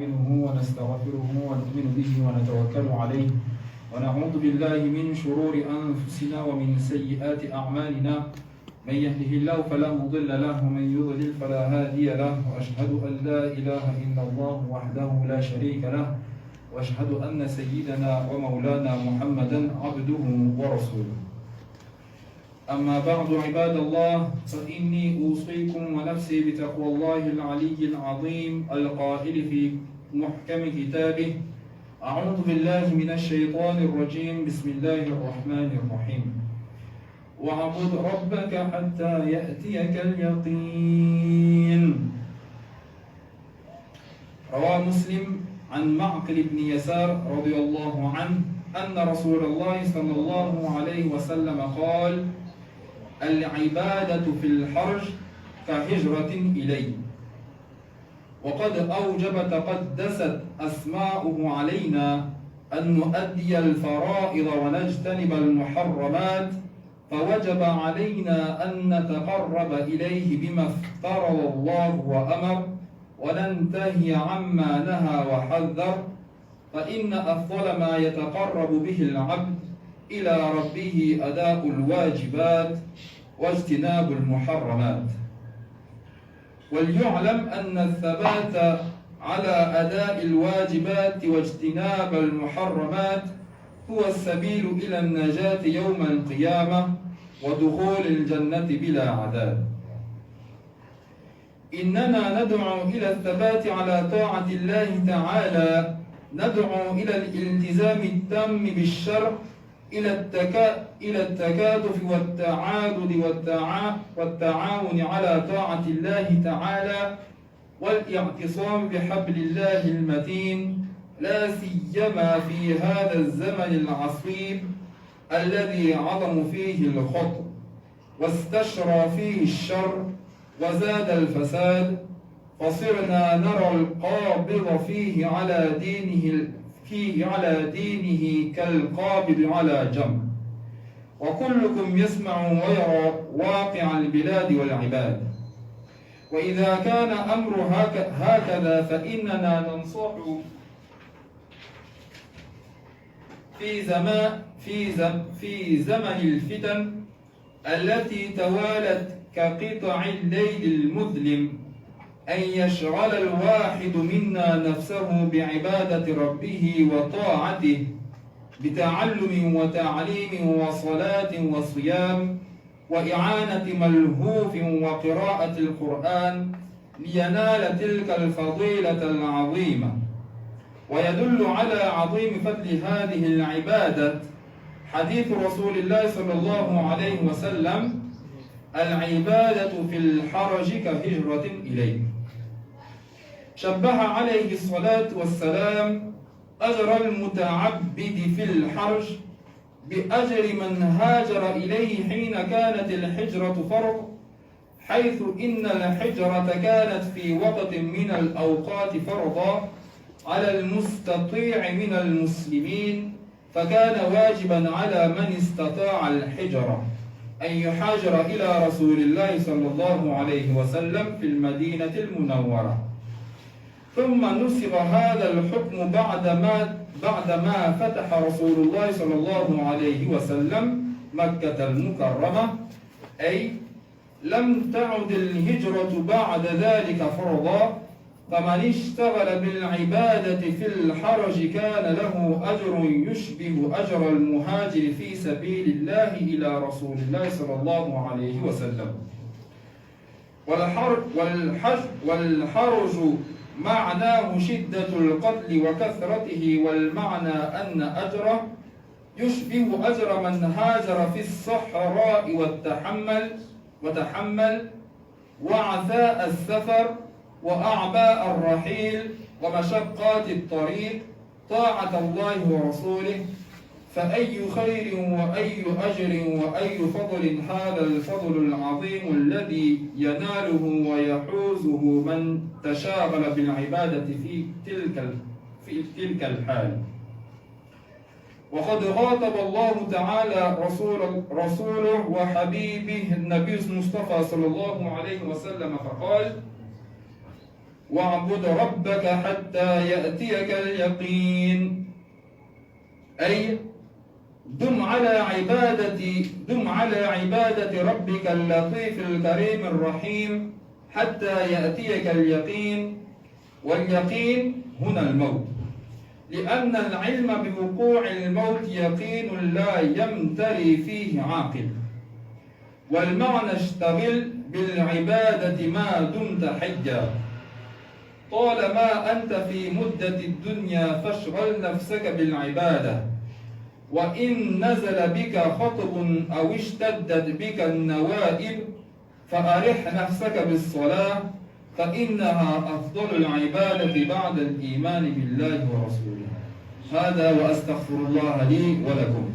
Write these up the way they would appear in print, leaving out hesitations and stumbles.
نستعينه ونستغفره ونؤمن به ونتوكل عليه ونعوذ بالله من شرور أنفسنا ومن سيئات أعمالنا. من يهده الله فلا مضل له ومن يضلل فلا هادي له، وأشهد أن لا إله إلا الله وحده لا شريك له، وأشهد أن سيدنا ومولانا محمدا عبده ورسوله. أما بعد عباد الله، فإني أوصيكم ونفسي بتقوى الله العلي العظيم القائل في محكم كتابه: أعوذ بالله من الشيطان الرجيم، بسم الله الرحمن الرحيم. واعبد ربك حتى يأتيك اليقين. رواه مسلم عن معقل بن يسار رضي الله عنه أن رسول الله صلى الله عليه وسلم قال: العبادة في الحرج كهجرة إليه. وقد أوجب تقدست أسماؤه علينا أن نؤدي الفرائض ونجتنب المحرمات، فوجب علينا أن نتقرب إليه بما افترض الله وأمر، وننتهي عما نهى وحذر، فإن أفضل ما يتقرب به العبد إلى ربه أداء الواجبات واجتناب المحرمات. وليعلم أن الثبات على أداء الواجبات واجتناب المحرمات هو السبيل إلى النجاة يوم القيامة ودخول الجنة بلا عذاب. إننا ندعو إلى الثبات على طاعة الله تعالى، ندعو إلى الالتزام التام بالشرع، إلى التكاتف والتعاضد والتعاون على طاعة الله تعالى، والاعتصام بحبل الله المتين، لا سيما في هذا الزمن العصيب الذي عظم فيه الخطر واستشرى فيه الشر وزاد الفساد، فصرنا نرى القابض فيه على دينه كالقابض على جمر، وكلكم يسمع ويرى واقع البلاد والعباد. وإذا كان أمر هكذا، فإننا ننصح في زمن الفتن التي توالت كقطع الليل المظلم أن يشغل الواحد منا نفسه بعبادة ربه وطاعته، بتعلم وتعليم وصلاة وصيام وإعانة ملهوف وقراءة القرآن لينال تلك الفضيلة العظيمة. ويدل على عظيم فضل هذه العبادة حديث رسول الله صلى الله عليه وسلم: العبادة في الحرج كهجرة إليه. شبه عليه الصلاة والسلام أجر المتعبد في الحرج بأجر من هاجر إليه حين كانت الحجرة فرض، حيث إن الحجرة كانت في وقت من الأوقات فرضا على المستطيع من المسلمين، فكان واجبا على من استطاع الحجرة أن يحاجر إلى رسول الله صلى الله عليه وسلم في المدينة المنورة. ثم نسخ هذا الحكم بعدما فتح رسول الله صلى الله عليه وسلم مكة المكرمة، أي لم تعد الهجرة بعد ذلك فرضا، فمن اشتغل بالعبادة في الحرج كان له أجر يشبه أجر المهاجر في سبيل الله إلى رسول الله صلى الله عليه وسلم. والحرج معناه شدة القتل وكثرته، والمعنى أن أجره يشبه أجر من هاجر في الصحراء وتحمل وعثاء السفر وأعباء الرحيل ومشقات الطريق طاعة الله ورسوله. فأي خير وأي أجر وأي فضل هذا الفضل العظيم الذي يناله ويحوزه من تشاغل بالعبادة في تلك الحال. وقد خاطب الله تعالى رسوله وحبيبه النبي المصطفى صلى الله عليه وسلم فقال: واعبد ربك حتى يأتيك اليقين أي دم على عبادة ربك اللطيف الكريم الرحيم حتى يأتيك اليقين واليقين هنا الموت لأن العلم بوقوع الموت يقين لا يمتري فيه عاقل والمعنى اشتغل بالعبادة ما دمت حيا طالما أنت في مدة الدنيا فاشغل نفسك بالعبادة وإن نزل بك خطب أو اشتدت بك النوائب فأرح نفسك بالصلاة فإنها أفضل العبادة بعد الإيمان بالله ورسوله. هذا وأستغفر الله لي ولكم.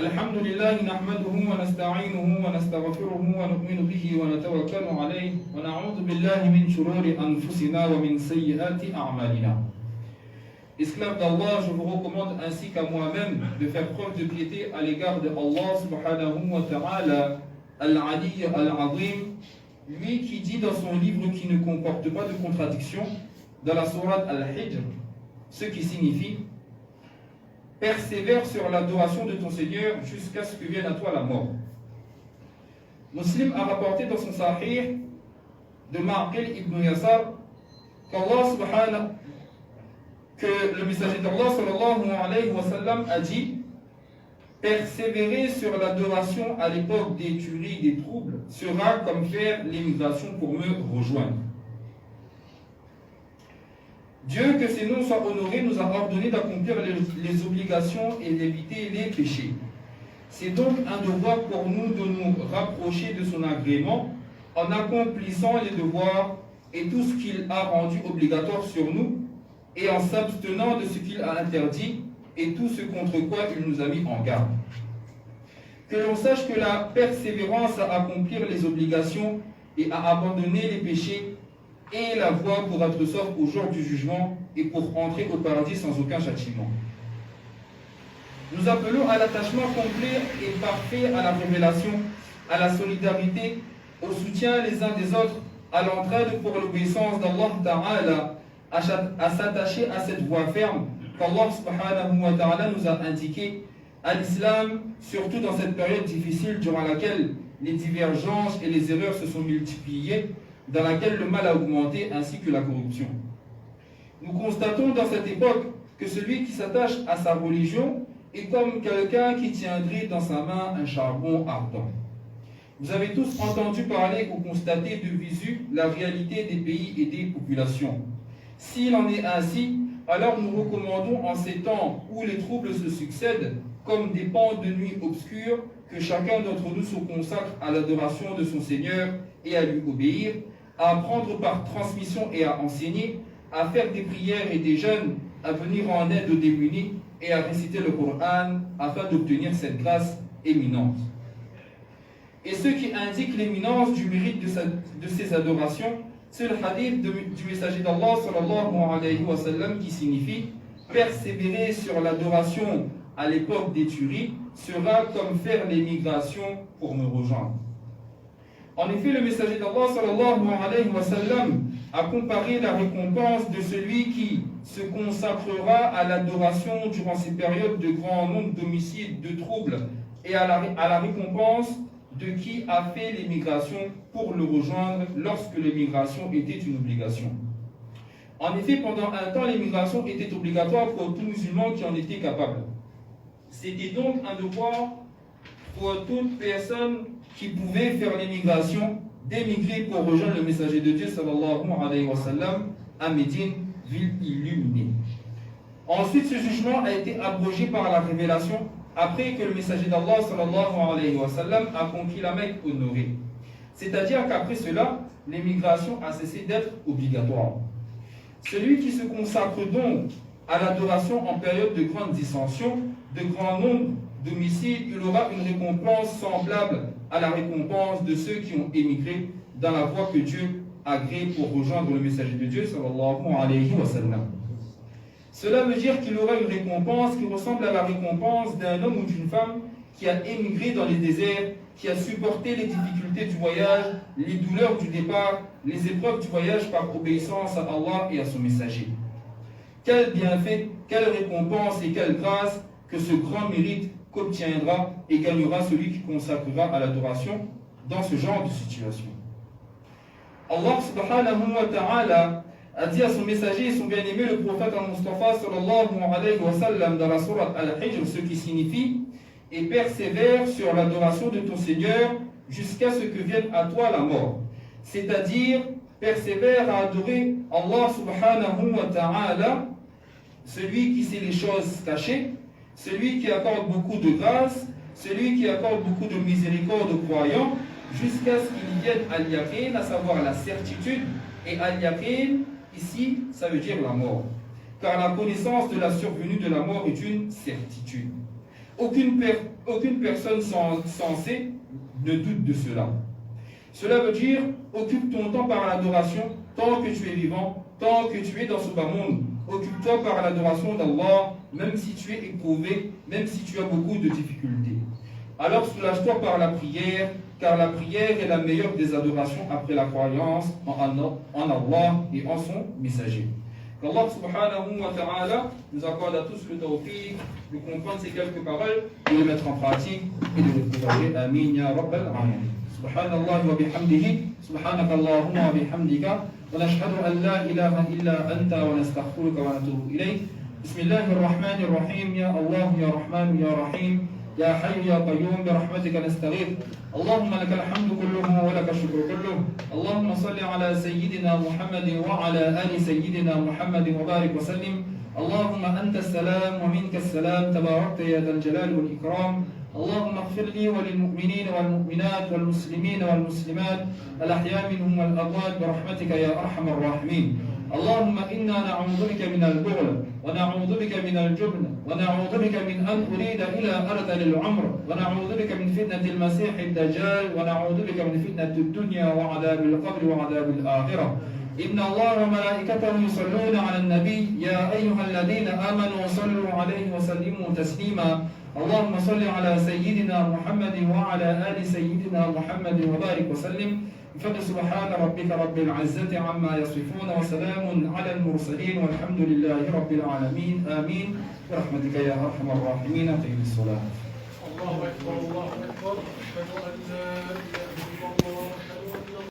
الحمد لله نحمده ونستعينه ونستغفره ونؤمن به ونتوكل عليه ونعوذ بالله من شرور أنفسنا ومن سيئات أعمالنا. Esclaves d'Allah, je vous recommande ainsi qu'à moi-même de faire preuve de piété à l'égard de Allah subhanahu wa ta'ala al-Ali al-Azim, lui qui dit dans son livre qui ne comporte pas de contradiction, dans la sourate Al-Hijr, ce qui signifie persévère sur l'adoration de ton Seigneur jusqu'à ce que vienne à toi la mort. Muslim a rapporté dans son Sahih de Ma'qil ibn Yasar que le messager d'Allah sallallahu alayhi wa sallam a dit persévérer sur l'adoration à l'époque des tueries, des troubles sera comme faire l'émigration pour me rejoindre. Dieu, que ses noms soient honorés, nous a ordonné d'accomplir les obligations et d'éviter les péchés. C'est donc un devoir pour nous de nous rapprocher de son agrément en accomplissant les devoirs et tout ce qu'il a rendu obligatoire sur nous et en s'abstenant de ce qu'il a interdit et tout ce contre quoi il nous a mis en garde. Que l'on sache que la persévérance à accomplir les obligations et à abandonner les péchés et la voie pour être sauf au jour du jugement et pour entrer au paradis sans aucun châtiment. Nous appelons à l'attachement complet et parfait à la révélation, à la solidarité, au soutien les uns des autres, à l'entraide pour l'obéissance d'Allah Ta'ala, à s'attacher à cette voie ferme qu'Allah Subhanahu wa Ta'ala nous a indiquée, à l'islam, surtout dans cette période difficile durant laquelle les divergences et les erreurs se sont multipliées, dans laquelle le mal a augmenté ainsi que la corruption. Nous constatons dans cette époque que celui qui s'attache à sa religion est comme quelqu'un qui tiendrait dans sa main un charbon ardent. Vous avez tous entendu parler ou constaté de visu la réalité des pays et des populations. S'il en est ainsi, alors nous recommandons en ces temps où les troubles se succèdent, comme des pans de nuit obscurs, que chacun d'entre nous se consacre à l'adoration de son Seigneur et à lui obéir, à apprendre par transmission et à enseigner, à faire des prières et des jeûnes, à venir en aide aux démunis et à réciter le Coran afin d'obtenir cette grâce éminente. Et ce qui indique l'éminence du mérite de ces adorations, c'est le hadith du messager d'Allah sallallahu alayhi wa sallam qui signifie persévérer sur l'adoration à l'époque des tueries sera comme faire l'émigration pour me rejoindre. En effet, le messager d'Allah sallallahu alayhi wa sallam a comparé la récompense de celui qui se consacrera à l'adoration durant ces périodes de grand nombre d'homicides, de troubles, et à la récompense de qui a fait l'émigration pour le rejoindre lorsque l'émigration était une obligation. En effet, pendant un temps, l'émigration était obligatoire pour tout musulman qui en était capable. C'était donc un devoir pour toute personne qui pouvait faire l'émigration d'émigrer pour rejoindre le messager de Dieu sallallahu alayhi wa sallam à Médine, ville illuminée. Ensuite, ce jugement a été abrogé par la révélation après que le messager d'Allah sallallahu alayhi wa sallam a conquis la Mecque honorée. C'est-à-dire qu'après cela, l'émigration a cessé d'être obligatoire. Celui qui se consacre donc à l'adoration en période de grande dissension, de grand nombre d'homicide, il aura une récompense semblable à la récompense de ceux qui ont émigré dans la voie que Dieu a créée pour rejoindre le messager de Dieu, sallallahu alayhi wa sallam. Cela veut dire qu'il aura une récompense qui ressemble à la récompense d'un homme ou d'une femme qui a émigré dans les déserts, qui a supporté les difficultés du voyage, les douleurs du départ, les épreuves du voyage par obéissance à Allah et à son messager. Quel bienfait, quelle récompense et quelle grâce que ce grand mérite qu'obtiendra et gagnera celui qui consacrera à l'adoration dans ce genre de situation. Allah subhanahu wa ta'ala a dit à son messager et son bien-aimé, le prophète al-Mustafa sallallahu alayhi wa sallam, dans la sourate Al-Hijr, ce qui signifie « Et persévère sur l'adoration de ton Seigneur jusqu'à ce que vienne à toi la mort ». C'est-à-dire, persévère à adorer Allah subhanahu wa ta'ala, celui qui sait les choses cachées, celui qui accorde beaucoup de grâce, celui qui accorde beaucoup de miséricorde aux croyants, jusqu'à ce qu'il vienne al-yaqin, à savoir la certitude, et al-yaqin, ici, ça veut dire la mort. Car la connaissance de la survenue de la mort est une certitude. Aucune personne sensée ne doute de cela. Cela veut dire, occupe ton temps par l'adoration, tant que tu es vivant, tant que tu es dans ce bas monde. Occupe-toi par l'adoration d'Allah, même si tu es éprouvé, même si tu as beaucoup de difficultés. Alors soulage-toi par la prière, car la prière est la meilleure des adorations après la croyance en Allah et en son messager. Qu'Allah subhanahu wa ta'ala nous accorde à tous le tawfiq de comprendre ces quelques paroles, de les mettre en pratique et de les propager. Amin ya rabbal alamin. Subhanallah wa bihamdihi, subhanakallahumma wa bihamdika, wa nashhadu an la ilaha illa anta wa nastaghfiruka wa natubu ilayk. Bismillahir rahmanir rahim, ya Allah ya Rahman ya Rahim. يا حي يا قيوم برحمتك نستغيث اللهم لك الحمد كله ولك الشكر كله اللهم صل على سيدنا محمد وعلى آل سيدنا محمد وبارك وسلم اللهم أنت السلام ومنك السلام تباركت يا ذا الجلال والإكرام اللهم اغفر لي وللمؤمنين والمؤمنات والمسلمين والمسلمات الأحياء منهم والأموات برحمتك يا أرحم الراحمين اللهم إنا نعوذ بك من البغل ونعوذ بك من الجبن ونعوذ بك من أن أريد إلى أرذل العمر ونعوذ بك من فتنة المسيح الدجال ونعوذ بك من فتنة الدنيا وعذاب القبر وعذاب الآخرة إن الله وملائكته يصلون على النبي يا أيها الذين آمنوا صلوا عليه وسلموا تسليما اللهم صل على سيدنا محمد وعلى آل سيدنا محمد وبارك وسلم بفضل سبحان ربك رب العزة عما يصفون وسلام على المرسلين والحمد لله رب العالمين آمين برحمتك يا أرحم الراحمين. قيم الصلاة. الله أكبر الله أكبر أشهد أن لا إله